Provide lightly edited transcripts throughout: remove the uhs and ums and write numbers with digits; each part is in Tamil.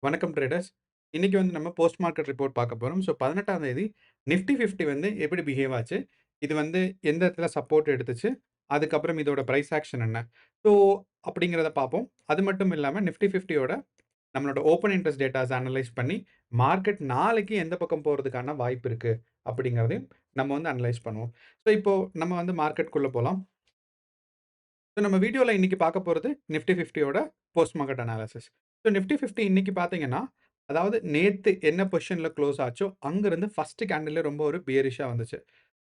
வணக்கம் ட்ரேடர்ஸ். இன்னைக்கு வந்து நம்ம போஸ்ட் மார்க்கெட் ரிப்போர்ட் பார்க்க போறோம். ஸோ 18ஆம் தேதி நிஃப்டி 50 வந்து எப்படி பிஹேவ் ஆச்சு? இது வந்து எந்த இடத்துல சப்போர்ட் எடுத்துச்சு? அதுக்கப்புறம் இதோட பிரைஸ் ஆக்ஷன் என்ன? ஸோ அப்படிங்கிறத பார்ப்போம். அது மட்டும் இல்லாம நிஃப்டி 50யோட நம்மளோட ஓப்பன் இன்ட்ரெஸ்ட் டேட்டாஸ் அனலைஸ் பண்ணி, மார்க்கெட் நாளைக்கு எந்த பக்கம் போறதுக்கான வாய்ப்பு இருக்கு? அப்படிங்கிறதையும் நம்ம வந்து அனலைஸ் பண்ணுவோம். ஸோ இப்போ நம்ம வந்து மார்க்கெட்குள்ள போலாம். ஸோ நம்ம வீடியோல இன்னைக்கு பார்க்க போறது நிஃப்டி 50யோட post market analysis. So Nifty 50 இன்னைக்கு பார்த்தீங்கன்னா, அதாவது நேத்து என்ன பொசிஷன்ல க்ளோஸ் ஆச்சோ, அங்கருந்து ஃபர்ஸ்ட் கேண்டில்ல ரொம்ப ஒரு பியரிஷ்ஷா வந்துச்சு.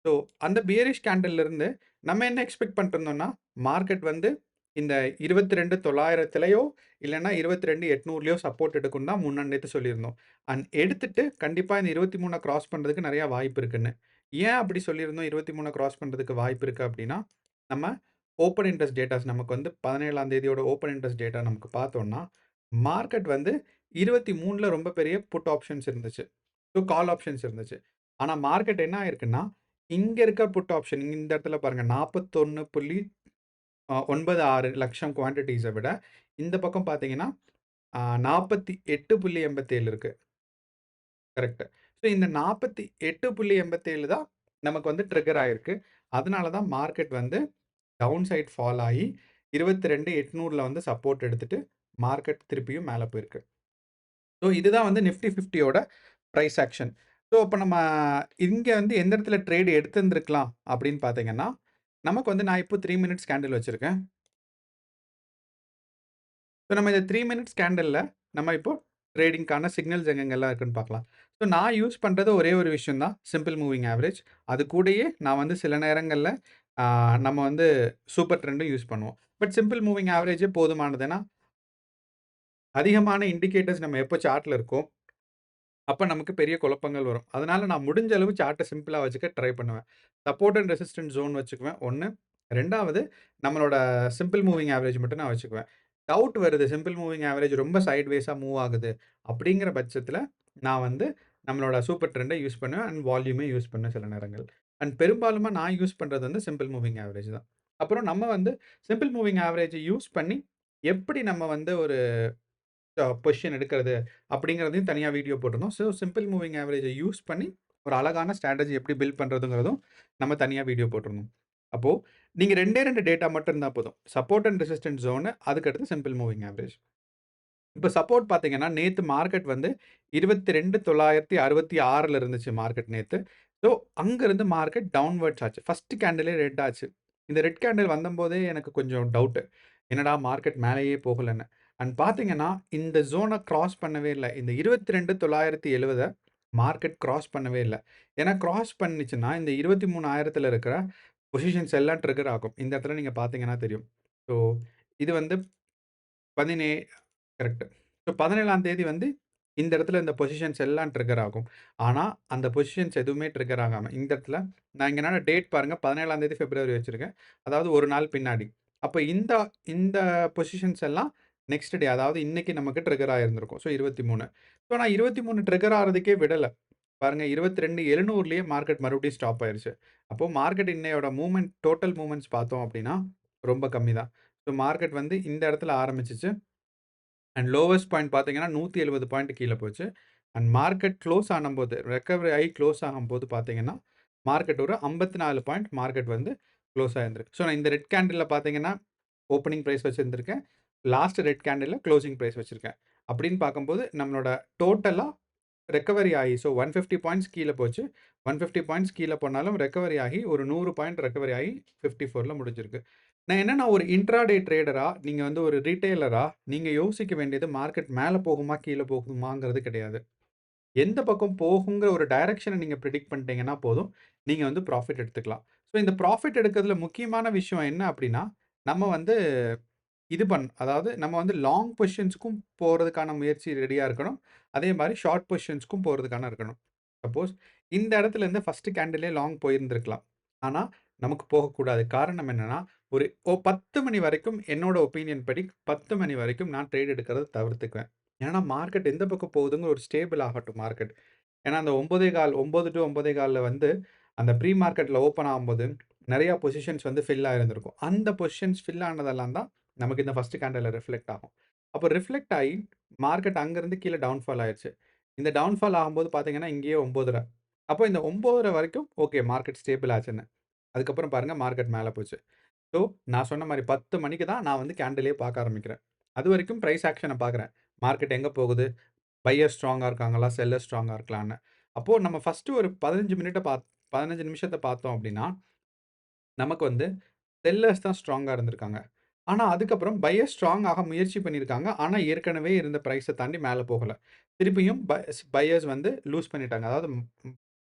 ஸோ அந்த பியரிஷ் கேண்டில்ல இருந்து நம்ம என்ன எக்ஸ்பெக்ட் பண்ணிட்டுருந்தோம்னா, மார்க்கெட் வந்து இந்த 22,900லயோ இல்லன்னா 22,800லயோ சப்போர்ட் எடுக்கும்னு தான் முந்தா நேத்து சொல்லியிருந்தோம். அண்ட் எடுத்துட்டு கண்டிப்பா இந்த 23 கிராஸ் பண்றதுக்கு நெறைய வாய்ப்பு இருக்குன்னு. ஏன் அப்படி சொல்லியிருந்தோம் 23 கிராஸ் பண்றதுக்கு வாய்ப்பு இருக்கு அப்படின்னா, நம்ம ஓப்பன் இன்ட்ரெஸ்ட் டேட்டாஸ் நமக்கு வந்து 17ஆம் தேதியோட ஓப்பன் இன்ட்ரெஸ்ட் டேட்டா நமக்கு பார்த்தோம்னா, மார்க்கெட் வந்து 23ல ரொம்ப பெரிய புட் ஆப்ஷன்ஸ் இருந்துச்சு. ஸோ கால் ஆப்ஷன்ஸ் இருந்துச்சு. ஆனா மார்க்கெட் என்ன ஆயிருக்குன்னா, இங்க இருக்க புட் ஆப்ஷன் இந்த இடத்துல பாருங்க 41.96 லட்சம் குவான்டிட்டீஸ விட, இந்த பக்கம் பார்த்தீங்கன்னா, 48.87 இருக்கு. கரெக்ட். ஸோ இந்த 48.87 தான் நமக்கு வந்து ட்ரிக்கர் ஆயிருக்கு. அதனால தான் மார்க்கெட் வந்து டவுன் சைட் ஃபால் ஆகி 22,800ல வந்து சப்போர்ட் எடுத்துட்டு மார்க்கெட் திருப்பியும் மேல போயிருக்கு. ஸோ இதுதான் வந்து நிஃப்டி 50யோட பிரைஸ் ஆக்ஷன். ஸோ இப்ப நம்ம இங்க வந்து எந்த இடத்துல ட்ரேட் எடுத்திருந்திருக்கலாம் அப்படின்னு பார்த்தீங்கன்னா, நமக்கு வந்து நான் இப்போ 3 மினிட்ஸ் கேண்டில் வச்சிருக்கேன். ஸோ நம்ம இந்த 3 மினிட்ஸ் கேண்டில்ல நம்ம இப்போ ட்ரேடிங்க்கான சிக்னல்ஸ் எங்கெங்கெல்லாம் இருக்குன்னு பார்க்கலாம். ஸோ நான் யூஸ் பண்றது ஒரே ஒரு விஷயம் தான் சிம்பிள் மூவிங் ஆவரேஜ். அது கூடயே நான் வந்து சில நேரங்கள்ல நம்ம வந்து சூப்பர் ட்ரெண்டும் யூஸ் பண்ணுவோம். பட் சிம்பிள் மூவிங் ஆவரேஜே போதுமானது. ஏன்னா, அதிகமான இண்டிகேட்டர்ஸ் நம்ம எப்போ சார்ட்ல இருக்கோ, அப்ப நமக்கு பெரிய குழப்பங்கள் வரும். அதனால நான் முடிஞ்ச அளவு சார்ட்ட சிம்பிளா வச்சுக்க ட்ரை பண்ணுவேன். சப்போர்ட் அண்ட் ரெசிஸ்டன்ஸ் ஜோன் வச்சுக்குவேன் 1. 2வது நம்மளோட சிம்பிள் மூவிங் ஆவரேஜ் மட்டும் நான் வச்சுக்குவேன். டவுட் வருது சிம்பிள் மூவிங் ஆவரேஜ் ரொம்ப சைட்வேஸா மூவ் ஆகுது. அப்படிங்கிற பட்சத்தில நான் வந்து நம்மளோட சூப்பர் ட்ரெண்ட யூஸ் பண்ணுவேன். அண்ட் வால்யூமே யூஸ் பண்ணுவேன் சில நேரங்கள். அண்ட் பெரும்பாலுமா நான் யூஸ் பண்றது வந்து சிம்பிள் மூவிங் ஆவரேஜ் தான். அப்புறம் நம்ம வந்து சிம்பிள் மூவிங் ஆவரேஜ் யூஸ் பண்ணி எப்படி நம்ம வந்து ஒரு பொசிஷன் எடுக்கிறது அப்படிங்கிறதையும் தனியா வீடியோ போட்டிருந்தோம். ஸோ சிம்பிள் மூவிங் ஆவரேஜை யூஸ் பண்ணி ஒரு அழகான ஸ்ட்ராட்டஜி எப்படி பில்ட் பண்றதுங்கிறதும் நம்ம தனியா வீடியோ போட்டிருந்தோம். அப்போ நீங்க 2 டேட்டா மட்டும் இருந்தா போதும். சப்போர்ட் அண்ட் ரெசிஸ்டன்ஸ் ஜோன் அதுக்கடுத்து சிம்பிள் மூவிங் ஆவரேஜ். இப்ப சப்போர்ட் பார்த்தீங்கன்னா, நேத்து மார்க்கெட் வந்து 22,966ல இருந்துச்சு மார்க்கெட் நேத்து. ஸோ அங்கருந்து மார்க்கெட் டவுன்வர்ட்ஸ் ஆச்சு. ஃபர்ஸ்ட் கேண்டிலே ரெட் ஆச்சு. இந்த ரெட் கேண்டில் வந்தம்போதே எனக்கு கொஞ்சம் டவுட். என்னடா மார்க்கெட் மேலேயே போகலன்னு. அண்ட் பார்த்தீங்கன்னா, இந்த ஜோன கிராஸ் பண்ணவே இல்ல. இந்த 22,970 மார்க்கெட் கிராஸ் பண்ணவே இல்ல. ஏன்னா கிராஸ் பண்ணுச்சுன்னா, இந்த 23,000ல இருக்கிற பொசிஷன்ஸ் எல்லாம் ட்ரிக்கர் ஆகும். இந்த இடத்துல நீங்க பார்த்தீங்கன்னா தெரியும். ஸோ இது வந்து 17 கரெக்ட். ஸோ 17ஆம் தேதி வந்து இந்த இடத்துல இந்த பொசிஷன்ஸ் எல்லாம் ட்ரிக்கர் ஆகும். ஆனா, அந்த பொசிஷன்ஸ் எதுவுமே ட்ரிக்கர் ஆகாம இந்த இடத்துல நான் இங்க என்னன்னா டேட் பாருங்க 17ஆம் தேதி பிப்ரவரி வச்சிருக்கேன். அதாவது 1 நாள் பின்னாடி. அப்ப இந்த இந்த பொசிஷன்ஸ் எல்லாம் நெக்ஸ்ட் டே அதாவது இன்னைக்கு நமக்கு ட்ரிக்கர் ஆயிருந்திருக்கும். ஸோ 23. ஸோ நான் 23 ட்ரிக்கர் ஆறதுக்கே விடல. பாருங்க 22,700லயே மார்க்கெட் மறுபடியும் ஸ்டாப் ஆயிருச்சு. அப்போ மார்க்கெட் இன்னையோட மூவ்மென்ட் டோட்டல் மூவ்மெண்ட்ஸ் பார்த்தோம் அப்படின்னா, ரொம்ப கம்மி தான். ஸோ மார்க்கெட் வந்து இந்த இடத்துல ஆரம்பிச்சுச்சு. அண்ட் லோவஸ்ட் பாயிண்ட் பார்த்தீங்கன்னா, 170 பாயிண்ட் கீழ போச்சு. அண்ட் மார்க்கெட் க்ளோஸ் ஆனம்போது, ரெக்கவரி ஆயி க்ளோஸ் ஆகும்போது பார்த்தீங்கன்னா, மார்க்கெட் ஒரு 54 பாயிண்ட் மார்க்கெட் வந்து க்ளோஸ் ஆயிருந்திருக்கு. ஸோ, நான் இந்த ரெட் கேண்டில்ல பார்த்தீங்கன்னா, ஓப்பனிங் பிரைஸ் வச்சிருந்திருக்கேன். லாஸ்ட் ரெட் கேண்டில்ல குளோசிங் பிரைஸ் வச்சிருக்கேன். அப்படின்னு பார்க்கும்போது, நம்மளோட டோட்டலா ரெக்கவரி ஆயி ஸோ 150 பாயிண்ட்ஸ் கீழ போச்சு. 150 பாயிண்ட்ஸ் கீழ போனாலும் ரெக்கவரி ஆகி ஒரு 100 பாயிண்ட் ரெக்கவரி ஆகி 54ல முடிஞ்சிருக்கு. நான் என்னன்னா ஒரு இன்ட்ராடே ட்ரேடரா, நீங்க வந்து ஒரு ரிட்டெய்லரா, நீங்க யோசிக்க வேண்டியது மார்க்கெட் மேல போகுமா, கீழ போகுமாங்கிறது கிடையாது. எந்த பக்கம் போகுங்கிற ஒரு டைரக்ஷன நீங்க பிரெடிக்ட் பண்ணிட்டீங்கன்னா போதும், நீங்க வந்து ப்ராஃபிட் எடுத்துக்கலாம். ஸோ இந்த ப்ராஃபிட் எடுக்கிறதுல முக்கியமான விஷயம் என்ன அப்படின்னா, நம்ம வந்து அதாவது நம்ம வந்து லாங் பொசிஷன்ஸ்க்கும் போறதுக்கான முயற்சி ரெடியா இருக்கணும். அதே மாரி ஷார்ட் பொசிஷன்ஸ்க்கும் போறதுக்கான இருக்கணும். சப்போஸ் இந்த இடத்துல இருந்து ஃபர்ஸ்ட் கேண்டிலே லாங் போயிருந்திருக்கலாம். ஆனா, நமக்கு போகக்கூடாது. காரணம் என்னன்னா, ஒரு 10 மணி வரைக்கும் என்னோட ஒப்பீனியன் படி 10 மணி வரைக்கும் நான் ட்ரேட் எடுக்கிறத தவிர்த்துக்குவேன். ஏன்னா, மார்க்கெட் எந்த பக்கம் போகுதுங்கிற ஒரு ஸ்டேபிள் ஆகட்டும் மார்க்கெட். ஏன்னா, அந்த 9:15 டூ 9:15ல வந்து அந்த ப்ரீ மார்க்கெட்ல ஓப்பன் ஆகும்போது, நெறைய பொசிஷன்ஸ் வந்து ஃபில் ஆயிருந்திருக்கும். அந்த பொசிஷன்ஸ் ஃபில் ஆனதெல்லாம் தான் நமக்கு இந்த ஃபர்ஸ்ட் கேண்டில்ல ரிஃப்ளெக்ட் ஆகும். அப்போ ரிஃப்ளெக்ட் ஆயி மார்க்கெட் அங்கருந்து கீழ டவுன்ஃபால் ஆயிருச்சு. இந்த டவுன்ஃபால் ஆகும்போது பார்த்தீங்கன்னா, இங்கேயே 9:30. அப்போ இந்த 9:30 வரைக்கும் ஓகே மார்க்கெட் ஸ்டேபிள் ஆச்சுன்னு. அதுக்கப்புறம் பாருங்க மார்க்கெட் மேல போச்சு. ஸோ, நான் சொன்ன மாரி 10 மணிக்கு தான் நான் வந்து கேண்டிலே பார்க்க ஆரம்பிக்கிறேன். அதுவரைக்கும் பிரைஸ் ஆக்ஷன பார்க்குறேன். மார்க்கெட் எங்க போகுது? பையர் ஸ்ட்ராங்கா இருக்காங்களா? செல்லர் ஸ்ட்ராங்கா இருக்கலான்னு. அப்போ நம்ம ஃபர்ஸ்ட்டு ஒரு 15 நிமிஷத்த பார்த்தோம் அப்டின்னா, நமக்கு வந்து செல்லர்ஸ் தான் ஸ்ட்ராங்கா இருந்திருக்காங்க. ஆனா, அதுக்கப்புறம் பையர்ஸ் ஸ்ட்ராங் ஆக முயற்சி பண்ணியிருக்காங்க. ஆனா, ஏற்கனவே இருந்த பிரைஸ தாண்டி மேல போகல. திருப்பியும் பையர்ஸ் வந்து லூஸ் பண்ணிட்டாங்க. அதாவது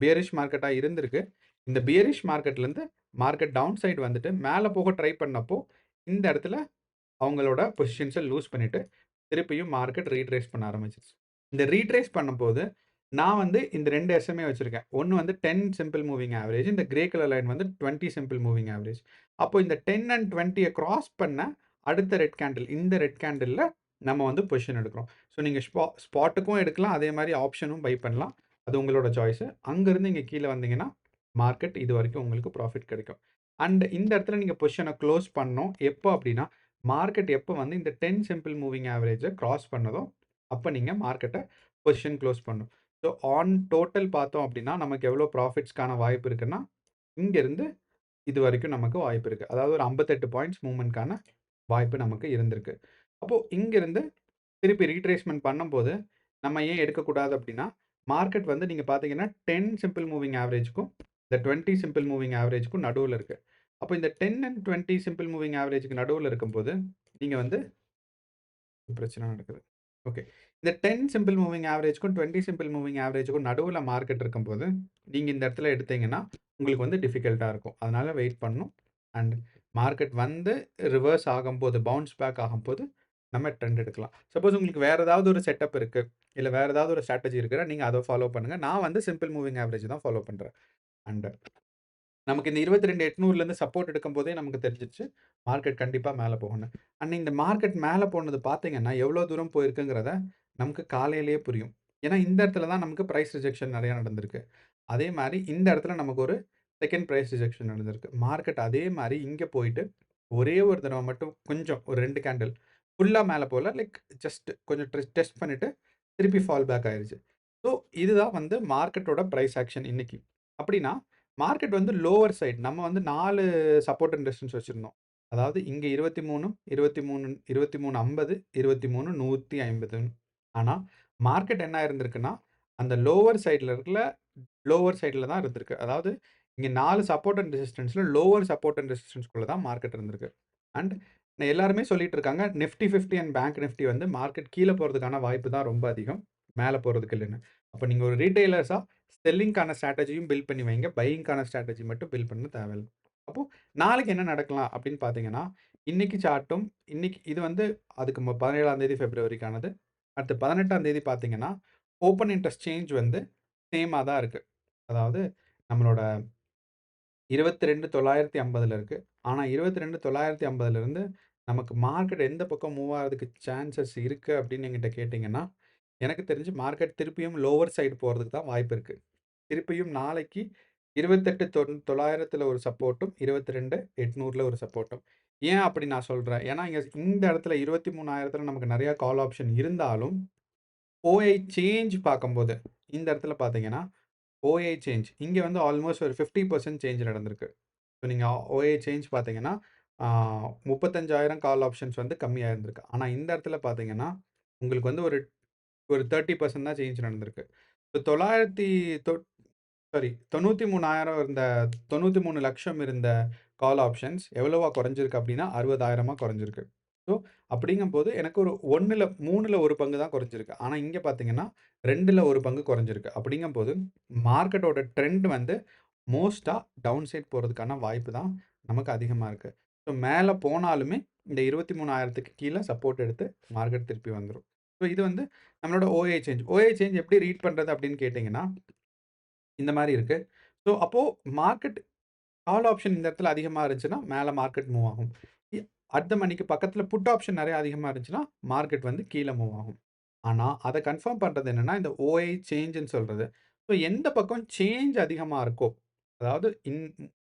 பியரிஷ் மார்க்கெட்டா இருந்திருக்கு. இந்த பியரிஷ் மார்க்கெட்லருந்து மார்க்கெட் டவுன் சைட் வந்துட்டு மேல போக ட்ரை பண்ணப்போ, இந்த இடத்துல அவங்களோட பொசிஷன்ஸ லூஸ் பண்ணிட்டு, திருப்பியும் மார்க்கெட் ரீட்ரேஸ் பண்ண ஆரம்பிச்சுருச்சு. இந்த ரீட்ரேஸ் பண்ணும்போது, நான் வந்து இந்த 2 எஸ்எம்ஏ வச்சிருக்கேன். ஒண்ணு வந்து 10 சிம்பிள் மூவிங் ஆவரேஜ். இந்த கிரே கலர் லைன் வந்து 20 சிம்பிள் மூவிங் ஆவரேஜ். அப்போ இந்த 10 அண்ட் 20ய கிராஸ் பண்ண அடுத்த ரெட் கேண்டில், இந்த ரெட் கேண்டில்ல நம்ம வந்து பொசிஷன் எடுக்கிறோம். ஸோ நீங்க ஸ்பாட்டுக்கும் எடுக்கலாம். அதே மாரி ஆப்ஷனும் பை பண்ணலாம். அது உங்களோட சாய்ஸ். அங்கருந்து இங்க கீழ வந்தீங்கன்னா, மார்க்கெட் இதுவரைக்கும் உங்களுக்கு ப்ராஃபிட் கிடைக்கும். அண்ட் இந்த இடத்துல நீங்க பொசிஷன குளோஸ் பண்ணணும். எப்போ அப்டின்னா, மார்க்கெட் எப்போ வந்து இந்த 10 சிம்பிள் மூவிங் ஆவரேஜ கிராஸ் பண்ணதோ, அப்ப நீங்க மார்க்கெட்ட பொசிஷன் குளோஸ் பண்ணணும். ஸோ ஆன் டோட்டல் பார்த்தோம் அப்டின்னா, நமக்கு எவ்வளோ ப்ராஃபிட்ஸ்க்கான வாய்ப்பு இருக்குன்னா, இங்கருந்து இதுவரைக்கும் நமக்கு வாய்ப்பு இருக்கு. அதாவது ஒரு 58 பாயிண்ட்ஸ் மூவ்மெண்ட்க்கான வாய்ப்பு நமக்கு இருந்திருக்கு. அப்போ இங்கிருந்து திருப்பி ரீட்ரேஸ்மென்ட் பண்ணும்போது, நம்ம ஏன் எடுக்கக்கூடாது அப்டின்னா, மார்க்கெட் வந்து நீங்க பார்த்தீங்கன்னா 10 சிம்பிள் மூவிங் ஆவரேஜ்க்கும், இந்த 20 சிம்பிள் மூவிங் ஆவரேஜ்க்கும் நடுவுல இருக்கு. அப்போ இந்த 10 அண்ட் 20 சிம்பிள் மூவிங் ஆவரேஜ்க்கு நடுவுல இருக்கும்போது, நீங்க வந்து பிரச்சனை நடக்குது. ஓகே. இந்த 10 சிம்பிள் மூவிங் ஆவரேஜ்க்கும், 20 சிம்பிள் மூவிங் ஆவரேஜ்க்கும் நடுவுல மார்க்கெட் இருக்கும்போது, நீங்க இந்த இடத்துல எடுத்தீங்கன்னா, உங்களுக்கு வந்து டிஃபிகல்ட்டா இருக்கும். அதனால வெயிட் பண்ணணும். அண்ட் மார்க்கெட் வந்து ரிவர்ஸ் ஆகும்போது, பவுன்ஸ் பேக் ஆகும்போது, நம்ம ட்ரெண்ட் எடுக்கலாம். சப்போஸ் உங்களுக்கு வேற ஏதாவது ஒரு செட்டப் இருக்கு. இல்ல வேற ஏதாவது ஒரு ஸ்ட்ராட்டஜி இருக்குன்னா, நீங்க அத ஃபாலோ பண்ணுங்க. நான் வந்து சிம்பிள் மூவிங் ஆவரேஜ் தான் ஃபாலோ பண்றேன். அண்ட் நமக்கு இந்த 22,800லேருந்து சப்போர்ட் எடுக்கும்போதே நமக்கு தெரிஞ்சிருச்சு. மார்க்கெட் கண்டிப்பா மேல போகும்ன்னு. அண்ட் இந்த மார்க்கெட் மேல போனது பார்த்தீங்கன்னா, எவ்வளோ தூரம் போயிருக்குங்கிறத நமக்கு காலையிலேயே புரியும். ஏன்னா, இந்த இடத்துல தான் நமக்கு பிரைஸ் ரிஜெக்ஷன் நெறையா நடந்திருக்கு. அதே மாரி இந்த இடத்துல நமக்கு ஒரு செகண்ட் பிரைஸ் ரிஜெக்ஷன் நடந்திருக்கு. மார்க்கெட் அதே மாரி இங்க போயிட்டு, ஒரே ஒரு தடவ மட்டும் கொஞ்சம் ஒரு 2 கேண்டில் ஃபுல்லா மேல போல. லைக் ஜஸ்ட் கொஞ்சம் டெஸ்ட் பண்ணிட்டு திருப்பி ஃபால் பேக் ஆயிருச்சு. ஸோ, இதுதான் வந்து மார்க்கெட்டோட பிரைஸ் ஆக்ஷன் இன்னைக்கு. அப்படின்னா மார்க்கெட் வந்து லோவர் சைட். நம்ம வந்து 4 சப்போர்ட் அண்ட் ரெசிஸ்டன்ஸ் வச்சிருந்தோம். அதாவது இங்க 23, 23, 23.50, 23,150. ஆனா, மார்க்கெட் என்ன ஆயிருந்திருக்குன்னா, அந்த லோவர் சைட்ல தான் இருந்திருக்கு. அதாவது இங்க 4 சப்போர்ட் அண்ட் ரெசிஸ்டன்ஸ்ல லோவர் சப்போர்ட் அண்ட் ரெசிஸ்டன்ஸ்குள்ள தான் மார்க்கெட் இருந்திருக்கு. அண்ட் எல்லாருமே சொல்லிட்டு இருக்காங்க, நிஃப்டி 50 அண்ட் பேங்க் நிஃப்டி வந்து மார்க்கெட் கீழ போறதுக்கான வாய்ப்பு தான் ரொம்ப அதிகம். மேல போறதுக்கு இல்லன்னு. அப்ப நீங்க ஒரு ரீட்டெய்லர்ஸா செல்லிங்க்கான ஸ்ட்ராட்டஜியும் பில்ட் பண்ணி வைங்க. பையிங்க்கான ஸ்ட்ராட்டஜி மட்டும் பில்ட் பண்ண தேவையில்ல. அப்போ நாளைக்கு என்ன நடக்கலாம் அப்படின்னு பார்த்தீங்கன்னா, இன்னைக்கு சார்ட்டும் இன்னைக்கு இது வந்து அதுக்கு 17ஆம் தேதி பிப்ரவரிக்கானது. அடுத்து 18ஆம் தேதி பார்த்தீங்கன்னா, ஓப்பன் இன்ட்ரெஸ்ட் சேஞ்ச் வந்து சேமா தான் இருக்கு. அதாவது நம்மளோட 22,950ல இருக்கு. ஆனா 22,950லிருந்து நமக்கு மார்க்கெட் எந்த பக்கம் மூவ் ஆகுறதுக்கு சான்சஸ் இருக்கு அப்படின்னு என்கிட்ட கேட்டீங்கன்னா, எனக்கு தெரிஞ்சு மார்க்கெட் திருப்பியும் லோவர் சைடு போறதுக்கு தான் வாய்ப்பு இருக்கு. திருப்பியும் நாளைக்கு 28,900ல ஒரு சப்போர்ட்டும், 22,800ல ஒரு சப்போர்ட்டும். ஏன் அப்படி நான் சொல்றேன்? ஏன்னா, இந்த இடத்துல 23,000ல நமக்கு நெறைய கால் ஆப்ஷன் இருந்தாலும், ஓஐ சேஞ்ச் பார்க்கும்போது, இந்த இடத்துல பார்த்தீங்கன்னா, ஓஐ சேஞ்ச் இங்க வந்து ஆல்மோஸ்ட் ஒரு 50% சேஞ்ச் நடந்திருக்கு. ஸோ நீங்க ஓஏ சேஞ்ச் பார்த்தீங்கன்னா, ஆ 35,000 கால் ஆப்ஷன்ஸ் வந்து கம்மியா இருந்திருக்கு. ஆனா இந்த இடத்துல பார்த்தீங்கன்னா, உங்களுக்கு வந்து ஒரு ஒரு 30% தான் சேஞ்ச் நடந்திருக்கு. இப்போ 900 தொ சாரி 93,000 இருந்த 93,00,000 இருந்த கால் ஆப்ஷன்ஸ் எவ்வளவா குறைஞ்சிருக்கு அப்டின்னா, 60,000 குறைஞ்சிருக்கு. ஸோ அப்படிங்கும்போது எனக்கு ஒரு 3ல 1 பங்கு தான் குறைஞ்சிருக்கு. ஆனா இங்க பார்த்தீங்கன்னா, 2ல 1 பங்கு குறைஞ்சிருக்கு. அப்படிங்கும்போது மார்க்கெட்டோட ட்ரெண்ட் வந்து மோஸ்ட்டா டவுன் சைட் போறதுக்கான வாய்ப்பு தான் நமக்கு அதிகமா இருக்கு. ஸோ மேல போனாலுமே இந்த 23,000க்கு கீழ சப்போர்ட் எடுத்து மார்க்கெட் திருப்பி வந்துரும். ஸோ இது வந்து நம்மளோட ஓஏ சேஞ்ச். ஓஏ சேஞ்ச் எப்படி ரீட் பண்றது அப்படின்னு கேட்டீங்கன்னா, இந்த மாரி இருக்கு. ஸோ அப்போ மார்க்கெட் கால் ஆப்ஷன் இந்த இடத்துல அதிகமா இருந்துச்சுன்னா, மேல மார்க்கெட் மூவ் ஆகும். இ அட் த மணிக்கு பக்கத்துல புட் ஆப்ஷன் நெறைய அதிகமா இருந்துச்சுன்னா, மார்க்கெட் வந்து கீழ மூவ் ஆகும். ஆனா, அத கன்ஃபார்ம் பண்றது என்னன்னா, இந்த ஓஐ சேஞ்சுன்னு சொல்றது. ஸோ எந்த பக்கம் சேஞ்ச் அதிகமா இருக்கோ அதாவது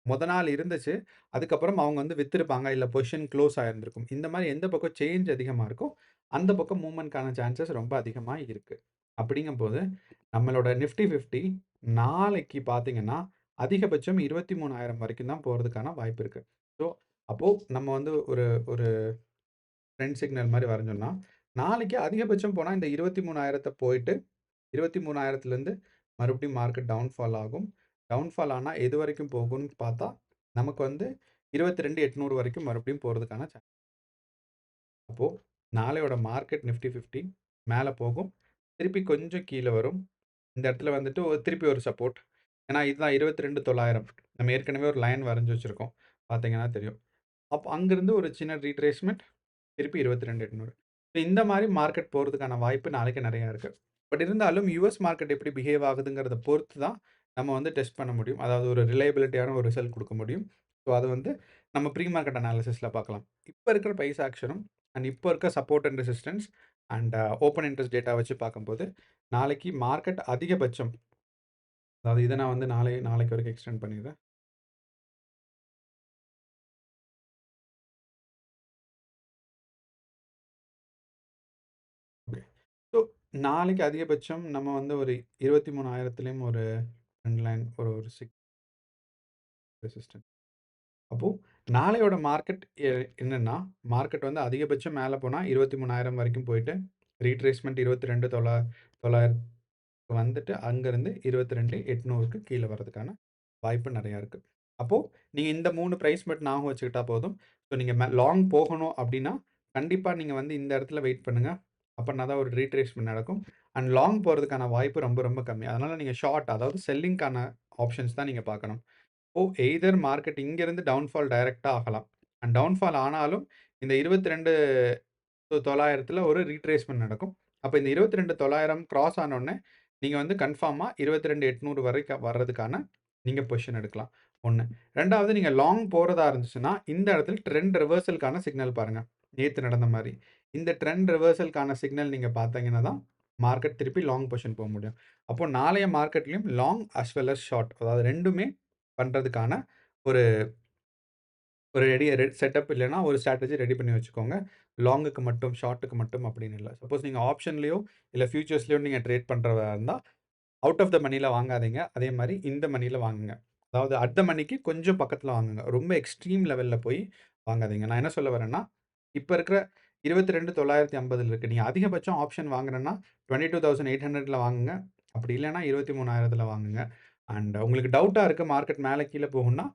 மொத நாள் இருந்துச்சு. அதுக்கப்புறம் அவங்க வந்து வித்திருப்பாங்க. இல்ல பொசிஷன் க்ளோஸ் ஆயிருந்திருக்கும். இந்த மாரி எந்த பக்கம் சேஞ்ச் அதிகமா இருக்கோ, அந்த பக்கம் மூவ்மெண்ட்க்கான சான்சஸ் ரொம்ப அதிகமா இருக்கு. அப்படிங்கும்போது, நம்மளோட நிஃப்டி 50 நாளைக்கு பார்த்தீங்கன்னா, அதிகபட்சம் 23,000 வரைக்கும் தான் போறதுக்கான வாய்ப்பு இருக்கு. ஸோ, அப்போ நம்ம வந்து ஒரு ஒரு ட்ரெண்ட் சிக்னல் மாரி வரைஞ்சோம்னா, நாளைக்கு அதிகபட்சம் போனா இந்த 23,000 போயிட்டு 23,000லேருந்து மறுபடியும் மார்க்கெட் டவுன்ஃபால் ஆகும். டவுன்ஃபால் ஆனா எதுவரைக்கும் போகும்ன்னு பார்த்தா, நமக்கு வந்து 22,800 வரைக்கும் மறுபடியும் போறதுக்கான அப்போ நாளையோட மார்க்கெட் நிஃப்டி 50 மேல போகும். திருப்பி கொஞ்சம் கீழ வரும். இந்த இடத்துல வந்துட்டு திருப்பி ஒரு சப்போர்ட். ஏன்னா இதுதான் 22,900 நம்ம ஏற்கனவே ஒரு லைன் வரைஞ்சு வச்சிருக்கோம். பார்த்தீங்கன்னா தெரியும். அப்போ அங்கிருந்து ஒரு சின்ன ரீட்ரேஸ்மென்ட் திருப்பி 22,800. இந்த மாரி மார்க்கெட் போறதுக்கான வாய்ப்பு நாளைக்கு நெறையா இருக்கு. பட் இருந்தாலும் யுஎஸ் மார்க்கெட் எப்படி பிஹேவ் ஆகுதுங்கிறத பொறுத்து தான் நம்ம வந்து டெஸ்ட் பண்ண முடியும். அதாவது ஒரு ரிலையபிலிட்டியான ஒரு ரிசல்ட் குடுக்க முடியும். ஸோ அது வந்து நம்ம ப்ரீ மார்க்கெட் அனாலிசிஸ்ல பார்க்கலாம். இப்ப இருக்கிற பிரைஸ் ஆக்ஷனும் அண்ட் இப்ப இருக்க support and resistance and open interest data வச்சு பார்க்கும்போது, நாளைக்கு மார்க்கெட் அதிகபட்சம் அதாவது இத நான் வந்து நாளைக்கு வரைக்கும் எக்ஸ்டெண்ட் பண்ணிடுறேன். ஓகே. ஸோ நாளைக்கு அதிகபட்சம் நம்ம வந்து ஒரு 23,000த்துலயும் ஒரு ட்ரெண்ட் லைன் ஒரு ஒரு ரெசிஸ்டன்ஸ். அப்போ நாளையோட மார்க்கெட் என்னன்னா, மார்க்கெட் வந்து அதிகபட்சம் மேல போனா 23,000 வரைக்கும் போயிட்டு, ரீட்ரேஸ்மென்ட் 22,900 வந்துட்டு அங்கருந்து 22,800க்கு கீழ வரதுக்கான வாய்ப்பு நெறையா இருக்கு. அப்போ நீங்க இந்த 3 பிரைஸ் மட்டும் ஞாபகம் வச்சுக்கிட்டா போதும். ஸோ நீங்க லாங் போகணும் அப்டின்னா, கண்டிப்பா நீங்க வந்து இந்த இடத்துல வெயிட் பண்ணுங்க. அப்பன்னா தான் ஒரு ரீட்ரேஸ்மென்ட் நடக்கும். அண்ட் லாங் போறதுக்கான வாய்ப்பு ரொம்ப ரொம்ப கம்மி. அதனால நீங்க ஷார்ட் அதாவது செல்லிங்க்கான ஆப்ஷன்ஸ் தான் நீங்க பார்க்கணும். எய்தர் மார்க்கெட் இங்கேருந்து டவுன்ஃபால் டைரக்ட்டா ஆகலாம். அண்ட் டவுன்ஃபால் ஆனாலும் இந்த 22,900ல ஒரு ரீட்ரேஸ்மென்ட் நடக்கும். அப்ப இந்த 22,900 கிராஸ் ஆனோனே, நீங்க வந்து கன்ஃபார்மா 22,800 வரைக்கும் வர்றதுக்கான நீங்க பொசிஷன் எடுக்கலாம். 1. 2வது நீங்க லாங் போறதா இருந்துச்சுன்னா, இந்த இடத்துல ட்ரெண்ட் ரிவர்சல்க்கான சிக்னல் பாருங்க. நேத்து நடந்த மாரி. இந்த ட்ரெண்ட் ரிவர்சல்க்கான சிக்னல் நீங்க பார்த்தீங்கன்னா தான், மார்க்கெட் திருப்பி லாங் பொசிஷன் போ முடியும். அப்போ நாளைய மார்க்கெட்லயும் long as well as short அதாவது 2மே பண்றதுக்கான ஒரு ஒரு செட்டப் இல்லன்னா, ஒரு ஸ்ட்ராட்டஜி ரெடி பண்ணி வச்சுக்கோங்க. லாங்குக்கு மட்டும், ஷார்ட்டுக்கு மட்டும் அப்படின்னு இல்ல. சப்போஸ் நீங்க ஆப்ஷன்லயோ, இல்ல ஃபியூச்சர்ஸ்லயோ நீங்க ட்ரேட் பண்றதா இருந்தா, அவுட் ஆஃப் த மனில வாங்காதீங்க. அதே மாரி இந்த மனில வாங்குங்க. அதாவது அட் த மனிக்கு கொஞ்சம் பக்கத்துல வாங்குங்க. ரொம்ப எக்ஸ்ட்ரீம் லெவல்ல போய் வாங்காதீங்க. நான் என்ன சொல்ல வரேன்னா, இப்ப இருக்கிற 22,950 இருக்கு. நீங்க அதிகபட்சம் ஆப்ஷன் வாங்குறேன்னா, 22,800ல வாங்குங்க. அப்படி இல்லன்னா 23,000த்துல வாங்குங்க. அண்ட் உங்களுக்கு டவுட்டா இருக்கு மார்க்கெட் மேல கீழ போகும்னா,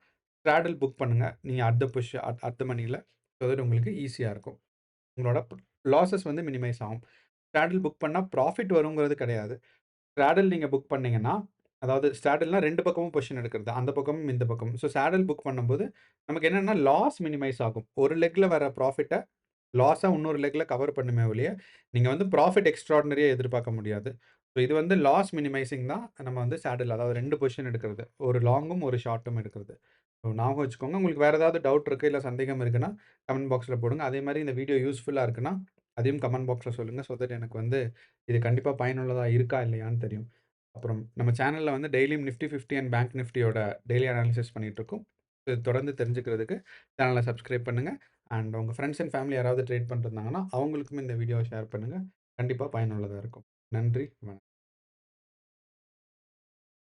straddle புக் பண்ணுங்க. நீங்க at the push at the மனில. ஸோ தட் உங்களுக்கு ஈஸியா இருக்கும். உங்களோட லாஸஸ் வந்து மினிமைஸ் ஆகும். straddle புக் பண்ணா ப்ராஃபிட் வருங்கிறது கிடையாது. straddle நீங்க புக் பண்ணீங்கன்னா, அதாவது straddleனா 2 பக்கமும் பொசிஷன் எடுக்கிறது. அந்த பக்கமும், இந்த பக்கமும். ஸோ straddle புக் பண்ணும்போது, நமக்கு என்னன்னா லாஸ் மினிமைஸ் ஆகும். ஒரு லெக்ல வர ப்ராஃபிட்ட லாஸா இன்னொரு லெக்ல கவர் பண்ணுமே ஒழிய, நீங்க வந்து ப்ராஃபிட் எக்ஸ்ட்ரார்டினரியா எதிர்பார்க்க முடியாது. ஸோ இது வந்து லாஸ் மினிமைசிங் தான் நம்ம வந்து சேடில் அதாவது 2 பொசிஷன் எடுக்கிறது. ஒரு லாங்கும், ஒரு ஷார்ட்டும் எடுக்கிறது. ஸோ ஞாபகம் வச்சுக்கோங்க. உங்களுக்கு வேற ஏதாவது டவுட் இருக்கு, இல்ல சந்தேகம் இருக்குன்னா, கமெண்ட் பாக்ஸ்ல போடுங்க. அதே மாரி இந்த வீடியோ யூஸ்ஃபுல்லா இருக்குன்னா, அதையும் கமெண்ட் பாக்ஸ்ல சொல்லுங்க. ஸோ தட் எனக்கு வந்து இது கண்டிப்பா பயனுள்ளதா இருக்கா, இல்லையான்னு தெரியும். அப்புறம் நம்ம சேனல்ல வந்து டெய்லியும் நிஃப்டி 50 அண்ட் பேங்க் நிஃப்டியோட டெய்லி அனாலிசிஸ் பண்ணிட்டுருக்கோம். இது தொடர்ந்து தெரிஞ்சுக்கிறதுக்கு சேனல சப்ஸ்கிரைப் பண்ணுங்க. அண்ட் உங்க ஃப்ரெண்ட்ஸ் அண்ட் ஃபேமிலி யாராவது ட்ரேட் பண்ணிட்டு இருந்தாங்கன்னா, அவங்களுக்கும் இந்த வீடியோவ ஷேர் பண்ணுங்க. கண்டிப்பா பயனுள்ளதா இருக்கும். நன்றி. வணக்கம்.